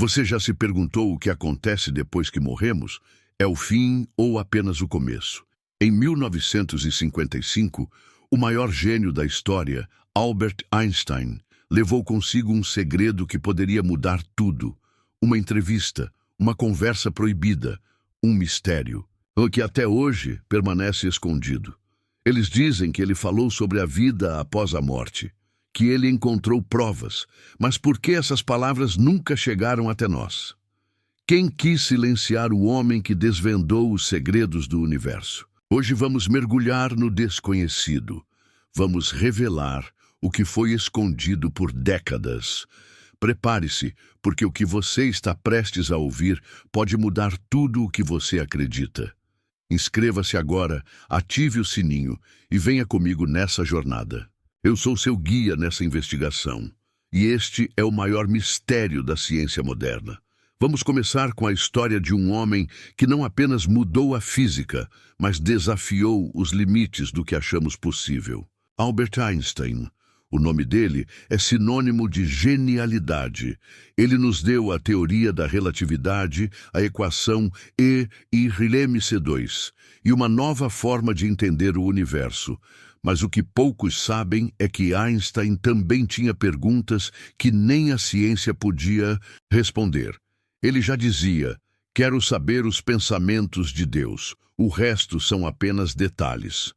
Você já se perguntou o que acontece depois que morremos? É o fim ou apenas o começo? Em 1955, o maior gênio da história, Albert Einstein, levou consigo um segredo que poderia mudar tudo. Uma entrevista, uma conversa proibida, um mistério, o que até hoje permanece escondido. Eles dizem que ele falou sobre a vida após a morte, que ele encontrou provas, mas por que essas palavras nunca chegaram até nós? Quem quis silenciar o homem que desvendou os segredos do universo? Hoje vamos mergulhar no desconhecido. Vamos revelar o que foi escondido por décadas. Prepare-se, porque o que você está prestes a ouvir pode mudar tudo o que você acredita. Inscreva-se agora, ative o sininho e venha comigo nessa jornada. Eu sou seu guia nessa investigação, e este é o maior mistério da ciência moderna. Vamos começar com a história de um homem que não apenas mudou a física, mas desafiou os limites do que achamos possível. Albert Einstein. O nome dele é sinônimo de genialidade. Ele nos deu a teoria da relatividade, a equação E ≡mc2 e uma nova forma de entender o universo. Mas o que poucos sabem é que Einstein também tinha perguntas que nem a ciência podia responder. Ele já dizia: quero saber os pensamentos de Deus, o resto são apenas detalhes.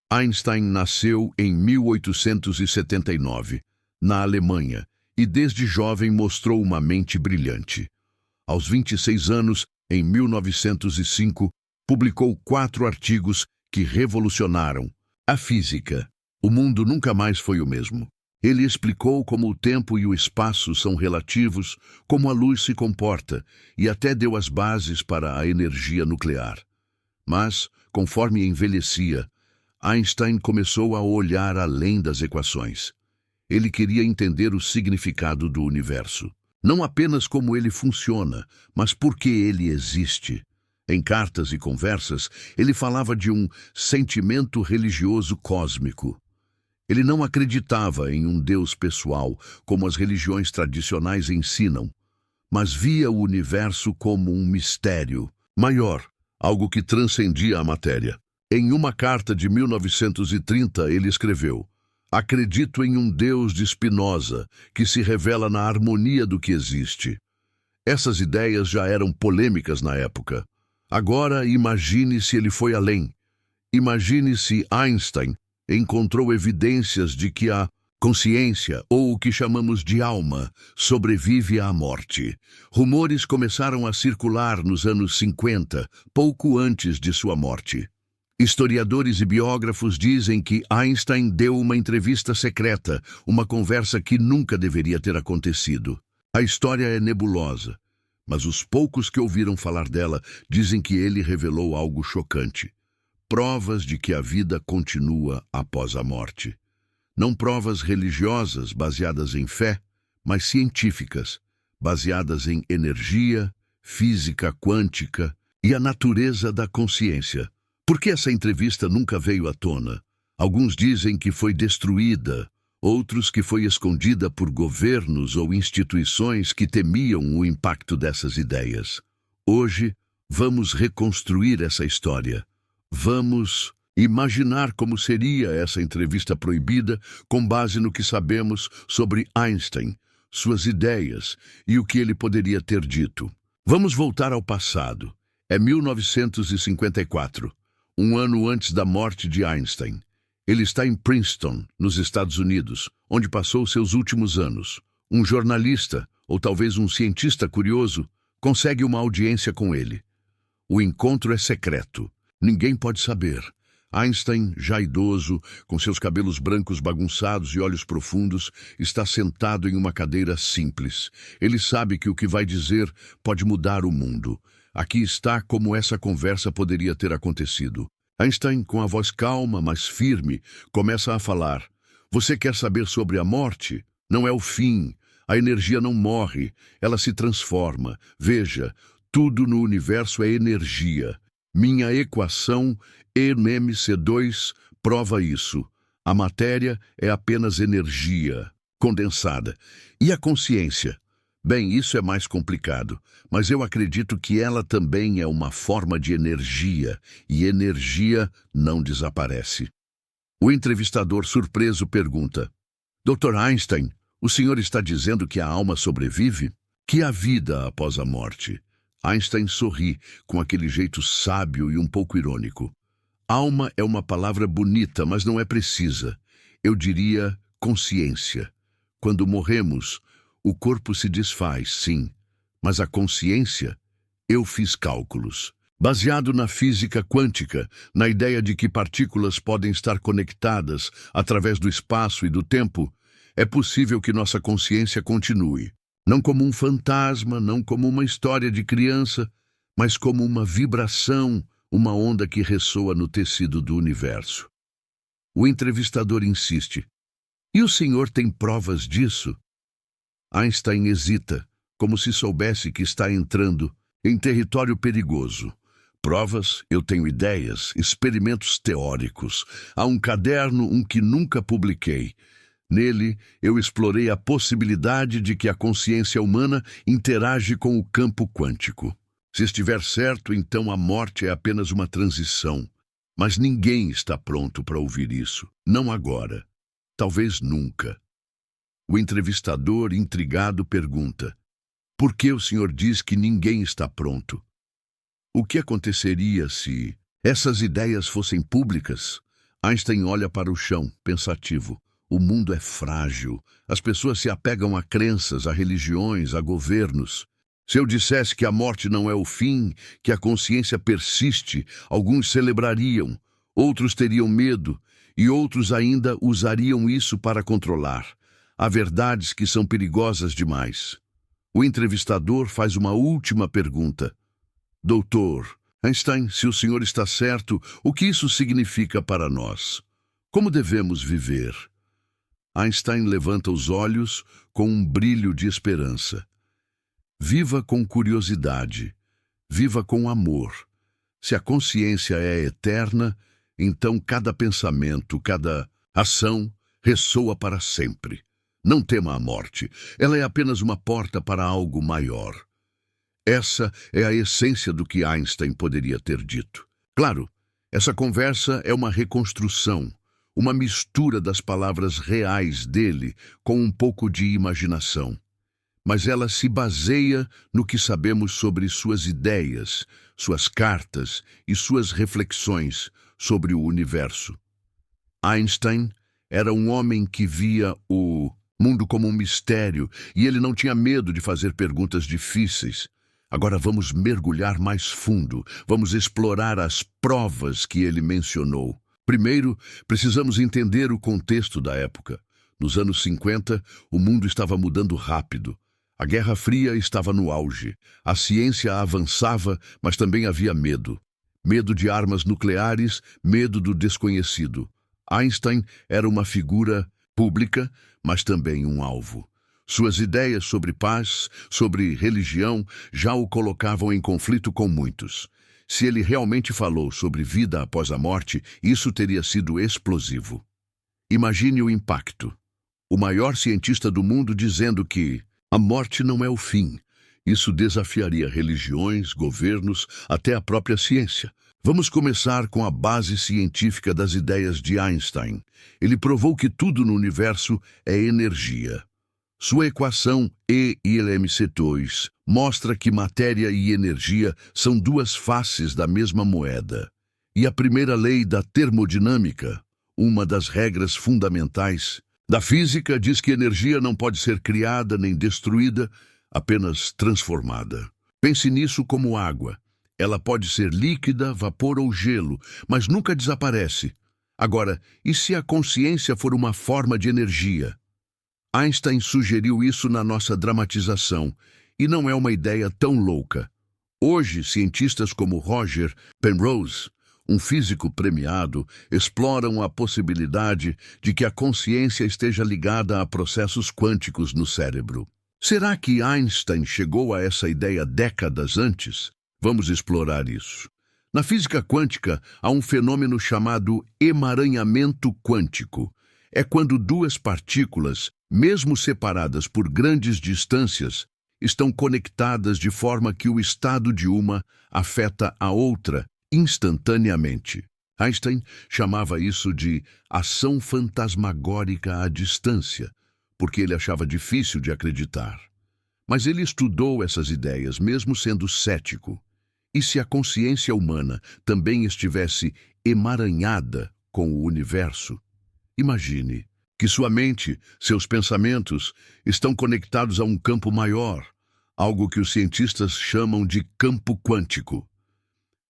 Einstein nasceu em 1879, na Alemanha, e desde jovem mostrou uma mente brilhante. Aos 26 anos, em 1905, publicou 4 artigos que revolucionaram a física. O mundo nunca mais foi o mesmo. Ele explicou como o tempo e o espaço são relativos, como a luz se comporta, e até deu as bases para a energia nuclear. Mas, conforme envelhecia, Einstein começou a olhar além das equações. Ele queria entender o significado do universo. Não apenas como ele funciona, mas por que ele existe. Em cartas e conversas, ele falava de um sentimento religioso cósmico. Ele não acreditava em um Deus pessoal, como as religiões tradicionais ensinam, mas via o universo como um mistério maior, algo que transcendia a matéria. Em uma carta de 1930, ele escreveu: acredito em um Deus de Spinoza, que se revela na harmonia do que existe. Essas ideias já eram polêmicas na época. Agora, imagine se ele foi além. Imagine se Einstein encontrou evidências de que a consciência, ou o que chamamos de alma, sobrevive à morte. Rumores começaram a circular nos anos 50, pouco antes de sua morte. Historiadores e biógrafos dizem que Einstein deu uma entrevista secreta, uma conversa que nunca deveria ter acontecido. A história é nebulosa, mas os poucos que ouviram falar dela dizem que ele revelou algo chocante. Provas de que a vida continua após a morte. Não provas religiosas baseadas em fé, mas científicas, baseadas em energia, física quântica e a natureza da consciência. Por que essa entrevista nunca veio à tona? Alguns dizem que foi destruída, outros que foi escondida por governos ou instituições que temiam o impacto dessas ideias. Hoje, vamos reconstruir essa história. Vamos imaginar como seria essa entrevista proibida com base no que sabemos sobre Einstein, suas ideias e o que ele poderia ter dito. Vamos voltar ao passado. É 1954. Um ano antes da morte de Einstein. Ele está em Princeton, nos Estados Unidos, onde passou seus últimos anos. Um jornalista, ou talvez um cientista curioso, consegue uma audiência com ele. O encontro é secreto. Ninguém pode saber. Einstein, já idoso, com seus cabelos brancos bagunçados e olhos profundos, está sentado em uma cadeira simples. Ele sabe que o que vai dizer pode mudar o mundo. Aqui está como essa conversa poderia ter acontecido. Einstein, com a voz calma, mas firme, começa a falar. Você quer saber sobre a morte? Não é o fim. A energia não morre, ela se transforma. Veja, tudo no universo é energia. Minha equação E≡mc2 prova isso. A matéria é apenas energia condensada. E a consciência? Bem, isso é mais complicado, mas eu acredito que ela também é uma forma de energia, e energia não desaparece. O entrevistador, surpreso, pergunta: Dr. Einstein, o senhor está dizendo que a alma sobrevive? Que há vida após a morte? Einstein sorri, com aquele jeito sábio e um pouco irônico. Alma é uma palavra bonita, mas não é precisa. Eu diria consciência. Quando morremos, o corpo se desfaz, sim, mas a consciência, eu fiz cálculos. Baseado na física quântica, na ideia de que partículas podem estar conectadas através do espaço e do tempo, é possível que nossa consciência continue. Não como um fantasma, não como uma história de criança, mas como uma vibração, uma onda que ressoa no tecido do universo. O entrevistador insiste: E o senhor tem provas disso? Einstein hesita, como se soubesse que está entrando em território perigoso. Provas, eu tenho ideias, experimentos teóricos. Há um caderno, um que nunca publiquei. Nele, eu explorei a possibilidade de que a consciência humana interage com o campo quântico. Se estiver certo, então a morte é apenas uma transição. Mas ninguém está pronto para ouvir isso. Não agora. Talvez nunca. O entrevistador, intrigado, pergunta: Por que o senhor diz que ninguém está pronto? O que aconteceria se essas ideias fossem públicas? Einstein olha para o chão, pensativo. O mundo é frágil. As pessoas se apegam a crenças, a religiões, a governos. Se eu dissesse que a morte não é o fim, que a consciência persiste, alguns celebrariam, outros teriam medo, e outros ainda usariam isso para controlar. Há verdades que são perigosas demais. O entrevistador faz uma última pergunta. Doutor Einstein, se o senhor está certo, o que isso significa para nós? Como devemos viver? Einstein levanta os olhos com um brilho de esperança. Viva com curiosidade. Viva com amor. Se a consciência é eterna, então cada pensamento, cada ação ressoa para sempre. Não tema a morte. Ela é apenas uma porta para algo maior. Essa é a essência do que Einstein poderia ter dito. Claro, essa conversa é uma reconstrução, uma mistura das palavras reais dele com um pouco de imaginação. Mas ela se baseia no que sabemos sobre suas ideias, suas cartas e suas reflexões sobre o universo. Einstein era um homem que via o mundo como um mistério e ele não tinha medo de fazer perguntas difíceis. Agora vamos mergulhar mais fundo, vamos explorar as provas que ele mencionou. Primeiro, precisamos entender o contexto da época. Nos anos 50, o mundo estava mudando rápido. A Guerra Fria estava no auge. A ciência avançava, mas também havia medo. Medo de armas nucleares, medo do desconhecido. Einstein era uma figura pública, mas também um alvo. Suas ideias sobre paz, sobre religião, já o colocavam em conflito com muitos. Se ele realmente falou sobre vida após a morte, isso teria sido explosivo. Imagine o impacto. O maior cientista do mundo dizendo que a morte não é o fim. Isso desafiaria religiões, governos, até a própria ciência. Vamos começar com a base científica das ideias de Einstein. Ele provou que tudo no universo é energia. Sua equação E igual a mc2 mostra que matéria e energia são duas faces da mesma moeda. E a primeira lei da termodinâmica, uma das regras fundamentais da física, diz que energia não pode ser criada nem destruída, apenas transformada. Pense nisso como água. Ela pode ser líquida, vapor ou gelo, mas nunca desaparece. Agora, e se a consciência for uma forma de energia? Einstein sugeriu isso na nossa dramatização, e não é uma ideia tão louca. Hoje, cientistas como Roger Penrose, um físico premiado, exploram a possibilidade de que a consciência esteja ligada a processos quânticos no cérebro. Será que Einstein chegou a essa ideia décadas antes? Vamos explorar isso. Na física quântica, há um fenômeno chamado emaranhamento quântico. É quando duas partículas, mesmo separadas por grandes distâncias, estão conectadas de forma que o estado de uma afeta a outra instantaneamente. Einstein chamava isso de ação fantasmagórica à distância, porque ele achava difícil de acreditar. Mas ele estudou essas ideias, mesmo sendo cético. E se a consciência humana também estivesse emaranhada com o universo? Imagine que sua mente, seus pensamentos, estão conectados a um campo maior, algo que os cientistas chamam de campo quântico.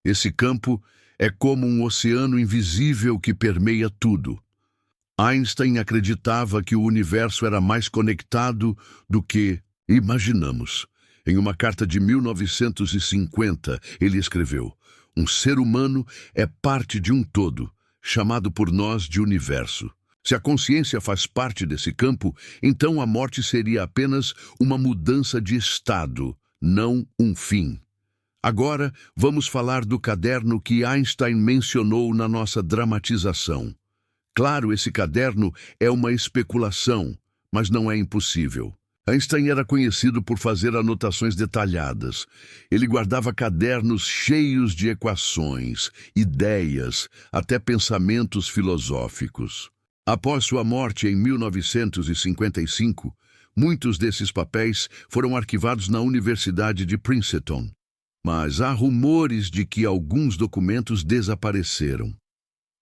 Esse campo é como um oceano invisível que permeia tudo. Einstein acreditava que o universo era mais conectado do que imaginamos. Em uma carta de 1950, ele escreveu: "Um ser humano é parte de um todo, chamado por nós de universo. Se a consciência faz parte desse campo, então a morte seria apenas uma mudança de estado, não um fim." Agora, vamos falar do caderno que Einstein mencionou na nossa dramatização. Claro, esse caderno é uma especulação, mas não é impossível. Einstein era conhecido por fazer anotações detalhadas. Ele guardava cadernos cheios de equações, ideias, até pensamentos filosóficos. Após sua morte em 1955, muitos desses papéis foram arquivados na Universidade de Princeton. Mas há rumores de que alguns documentos desapareceram.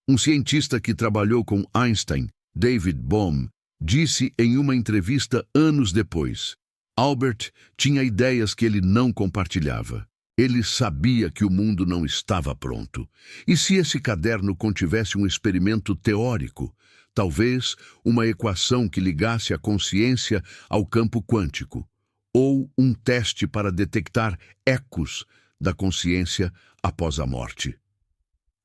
Um cientista que trabalhou com Einstein, David Bohm, disse em uma entrevista anos depois: Albert tinha ideias que ele não compartilhava. Ele sabia que o mundo não estava pronto. E se esse caderno contivesse um experimento teórico, talvez uma equação que ligasse a consciência ao campo quântico, ou um teste para detectar ecos da consciência após a morte.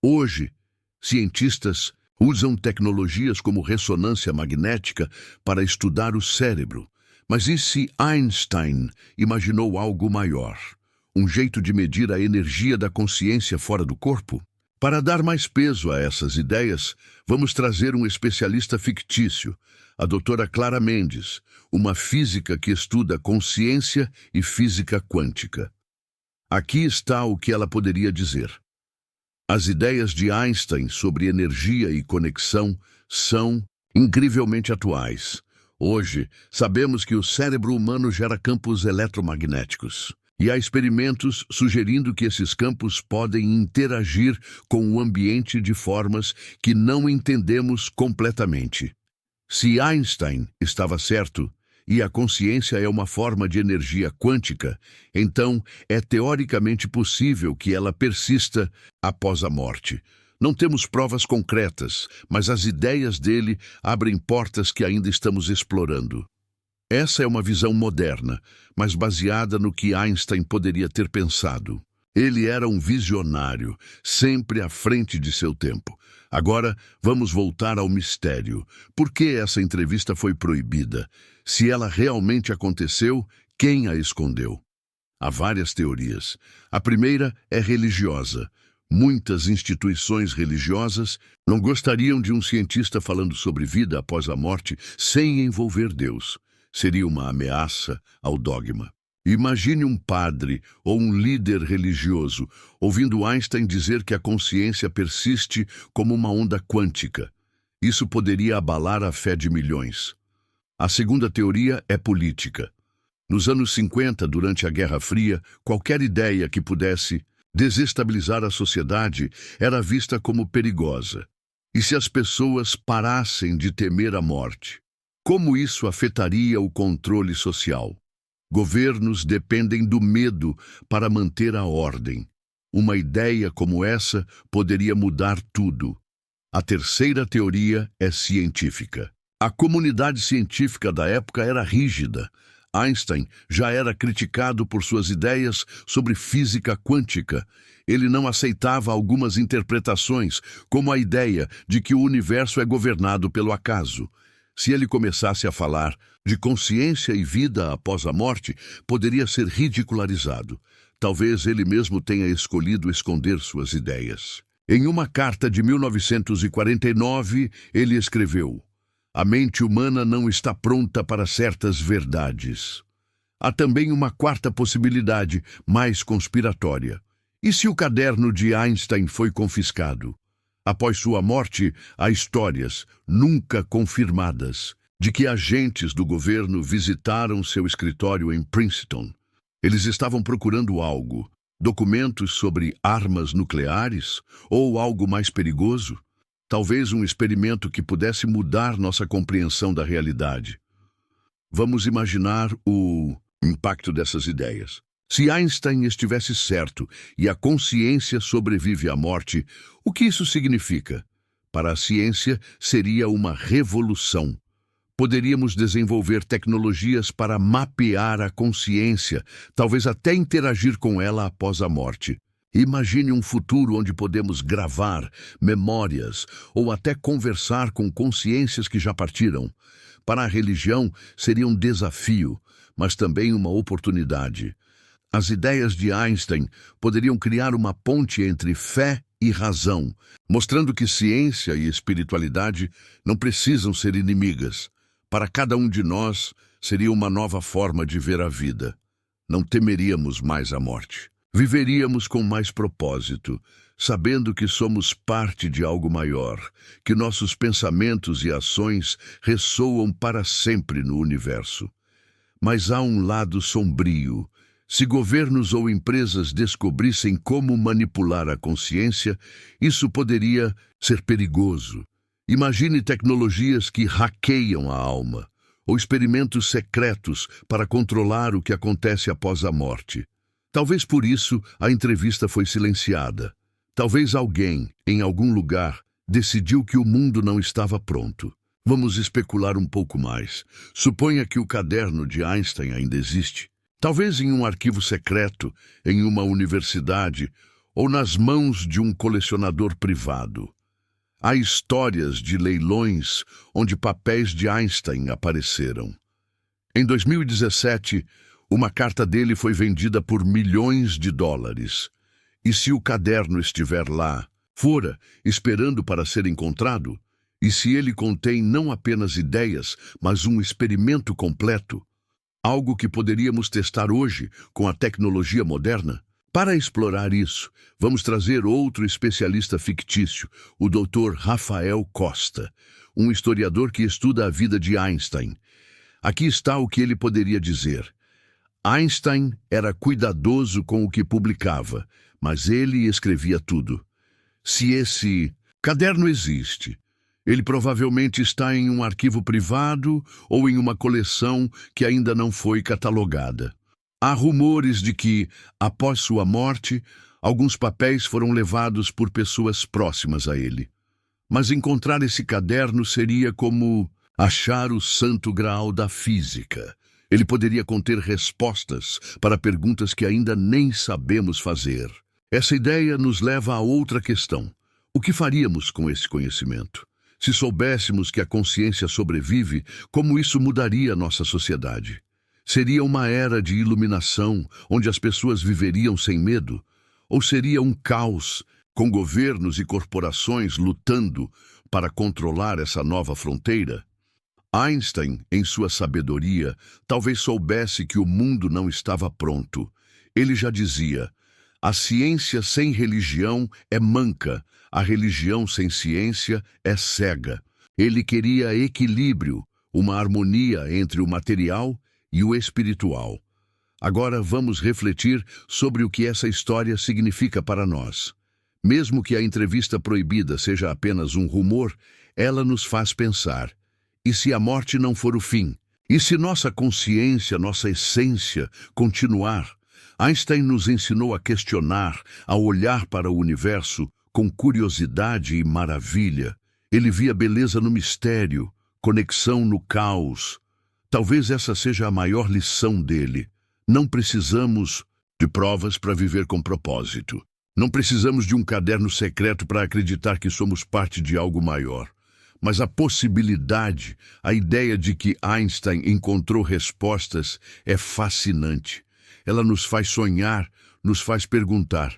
Hoje, cientistas usam tecnologias como ressonância magnética para estudar o cérebro. Mas e se Einstein imaginou algo maior? Um jeito de medir a energia da consciência fora do corpo? Para dar mais peso a essas ideias, vamos trazer um especialista fictício, a doutora Clara Mendes, uma física que estuda consciência e física quântica. Aqui está o que ela poderia dizer. As ideias de Einstein sobre energia e conexão são incrivelmente atuais. Hoje, sabemos que o cérebro humano gera campos eletromagnéticos. E há experimentos sugerindo que esses campos podem interagir com o ambiente de formas que não entendemos completamente. Se Einstein estava certo, e a consciência é uma forma de energia quântica, então é teoricamente possível que ela persista após a morte. Não temos provas concretas, mas as ideias dele abrem portas que ainda estamos explorando. Essa é uma visão moderna, mas baseada no que Einstein poderia ter pensado. Ele era um visionário, sempre à frente de seu tempo. Agora, vamos voltar ao mistério. Por que essa entrevista foi proibida? Se ela realmente aconteceu, quem a escondeu? Há várias teorias. A primeira é religiosa. Muitas instituições religiosas não gostariam de um cientista falando sobre vida após a morte sem envolver Deus. Seria uma ameaça ao dogma. Imagine um padre ou um líder religioso ouvindo Einstein dizer que a consciência persiste como uma onda quântica. Isso poderia abalar a fé de milhões. A segunda teoria é política. Nos anos 50, durante a Guerra Fria, qualquer ideia que pudesse desestabilizar a sociedade era vista como perigosa. E se as pessoas parassem de temer a morte? Como isso afetaria o controle social? Governos dependem do medo para manter a ordem. Uma ideia como essa poderia mudar tudo. A terceira teoria é científica. A comunidade científica da época era rígida. Einstein já era criticado por suas ideias sobre física quântica. Ele não aceitava algumas interpretações, como a ideia de que o universo é governado pelo acaso. Se ele começasse a falar de consciência e vida após a morte, poderia ser ridicularizado. Talvez ele mesmo tenha escolhido esconder suas ideias. Em uma carta de 1949, ele escreveu: "A mente humana não está pronta para certas verdades." Há também uma quarta possibilidade, mais conspiratória. E se o caderno de Einstein foi confiscado? Após sua morte, há histórias, nunca confirmadas, de que agentes do governo visitaram seu escritório em Princeton. Eles estavam procurando algo, documentos sobre armas nucleares ou algo mais perigoso? Talvez um experimento que pudesse mudar nossa compreensão da realidade. Vamos imaginar o impacto dessas ideias. Se Einstein estivesse certo e a consciência sobrevive à morte, o que isso significa? Para a ciência, seria uma revolução. Poderíamos desenvolver tecnologias para mapear a consciência, talvez até interagir com ela após a morte. Imagine um futuro onde podemos gravar memórias ou até conversar com consciências que já partiram. Para a religião, seria um desafio, mas também uma oportunidade. As ideias de Einstein poderiam criar uma ponte entre fé e razão, mostrando que ciência e espiritualidade não precisam ser inimigas. Para cada um de nós, seria uma nova forma de ver a vida. Não temeríamos mais a morte. Viveríamos com mais propósito, sabendo que somos parte de algo maior, que nossos pensamentos e ações ressoam para sempre no universo. Mas há um lado sombrio. Se governos ou empresas descobrissem como manipular a consciência, isso poderia ser perigoso. Imagine tecnologias que hackeiam a alma, ou experimentos secretos para controlar o que acontece após a morte. Talvez por isso a entrevista foi silenciada. Talvez alguém, em algum lugar, decidiu que o mundo não estava pronto. Vamos especular um pouco mais. Suponha que o caderno de Einstein ainda existe. Talvez em um arquivo secreto, em uma universidade ou nas mãos de um colecionador privado. Há histórias de leilões onde papéis de Einstein apareceram. Em 2017, uma carta dele foi vendida por milhões de dólares. E se o caderno estiver lá, fora, esperando para ser encontrado? E se ele contém não apenas ideias, mas um experimento completo? Algo que poderíamos testar hoje com a tecnologia moderna? Para explorar isso, vamos trazer outro especialista fictício, o Dr. Rafael Costa, um historiador que estuda a vida de Einstein. Aqui está o que ele poderia dizer. Einstein era cuidadoso com o que publicava, mas ele escrevia tudo. Se esse caderno existe, ele provavelmente está em um arquivo privado ou em uma coleção que ainda não foi catalogada. Há rumores de que, após sua morte, alguns papéis foram levados por pessoas próximas a ele. Mas encontrar esse caderno seria como achar o santo graal da física. Ele poderia conter respostas para perguntas que ainda nem sabemos fazer. Essa ideia nos leva a outra questão. O que faríamos com esse conhecimento? Se soubéssemos que a consciência sobrevive, como isso mudaria nossa sociedade? Seria uma era de iluminação, onde as pessoas viveriam sem medo? Ou seria um caos, com governos e corporações lutando para controlar essa nova fronteira? Einstein, em sua sabedoria, talvez soubesse que o mundo não estava pronto. Ele já dizia: a ciência sem religião é manca, a religião sem ciência é cega. Ele queria equilíbrio, uma harmonia entre o material e o espiritual. Agora vamos refletir sobre o que essa história significa para nós. Mesmo que a entrevista proibida seja apenas um rumor, ela nos faz pensar. E se a morte não for o fim? E se nossa consciência, nossa essência, continuar? Einstein nos ensinou a questionar, a olhar para o universo com curiosidade e maravilha. Ele via beleza no mistério, conexão no caos. Talvez essa seja a maior lição dele. Não precisamos de provas para viver com propósito. Não precisamos de um caderno secreto para acreditar que somos parte de algo maior. Mas a possibilidade, a ideia de que Einstein encontrou respostas é fascinante. Ela nos faz sonhar, nos faz perguntar.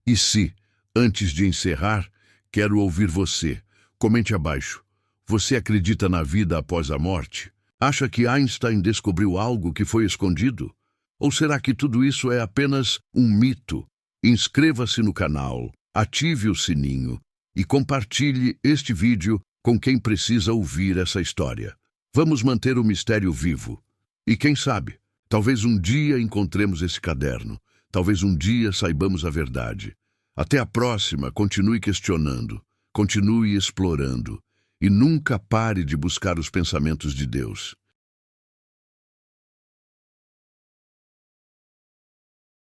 E se, antes de encerrar, quero ouvir você. Comente abaixo. Você acredita na vida após a morte? Acha que Einstein descobriu algo que foi escondido? Ou será que tudo isso é apenas um mito? Inscreva-se no canal, ative o sininho e compartilhe este vídeo com quem precisa ouvir essa história. Vamos manter o mistério vivo. E quem sabe, talvez um dia encontremos esse caderno. Talvez um dia saibamos a verdade. Até a próxima, continue questionando, continue explorando e nunca pare de buscar os pensamentos de Deus.